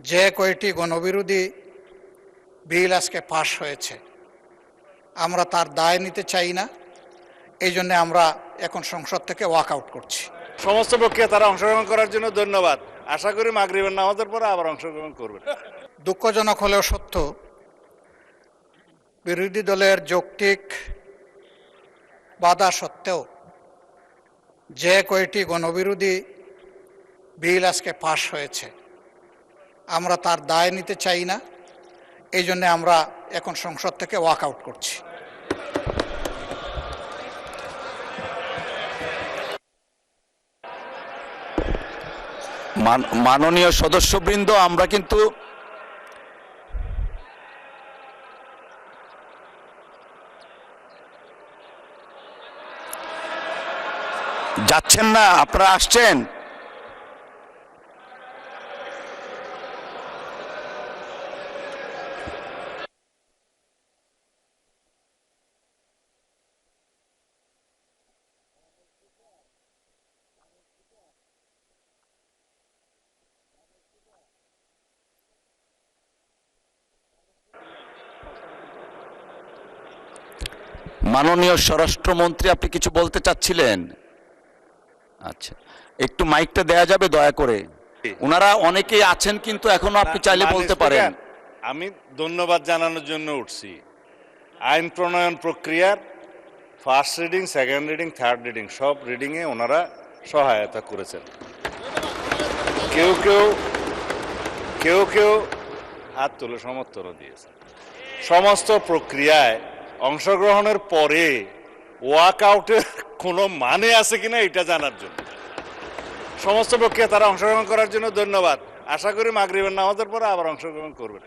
যে কয়টি গণবিরোধী বিল আজকে পাশ হয়েছে আমরা তার দায় নিতে চাই না। এই জন্য আমরা এখন সংসদ থেকে ওয়াক আউট করছি। সমস্ত পক্ষে তারা অংশগ্রহণ করার জন্য ধন্যবাদ। আশা করি মাগরিবের নামাজের পরে আবার অংশগ্রহণ করবেন। দুঃখজনক হলেও সত্য, বিরোধী দলের যৌক্তিক বাধা সত্ত্বেও যে কয়টি গণবিরোধী বিল আজকে পাশ হয়েছে আমরা তার দায় নিতে চাই না। এই জন্য আমরা এখন সংসদ থেকে ওয়াক আউট করছি। মাননীয় সদস্যবৃন্দ, আমরা কিন্তু যাচ্ছেন না, আপনারা আসছেন। মাননীয় স্বরাষ্ট্রমন্ত্রী, আপনি কিছু বলতে চাচ্ছিলেন? আচ্ছা, একটু মাইকটা দেয়া যাবে দয়া করে? ওনারা অনেকেই আছেন কিন্তু এখনো আপনি চাইলে বলতে পারেন। আমি ধন্যবাদ জানানোর জন্য উঠছি। আইন প্রণয়ন প্রক্রিয়ার first reading, second reading, third reading সব রিডিংয়ে ওনারা সহায়তা করেছেন। কেউ কেউ হাত তুলে সমর্থনও দিয়েছেন। সমস্ত প্রক্রিয়ায় অংশগ্রহণের পরে ওয়াক আউটের কোনো মানে আছে কিনা এটা জানার জন্য সমস্ত পক্ষে তারা অংশগ্রহণ করার জন্য ধন্যবাদ। আশা করি মাগরিবের নামাজের পরে আবার অংশগ্রহণ করবেন।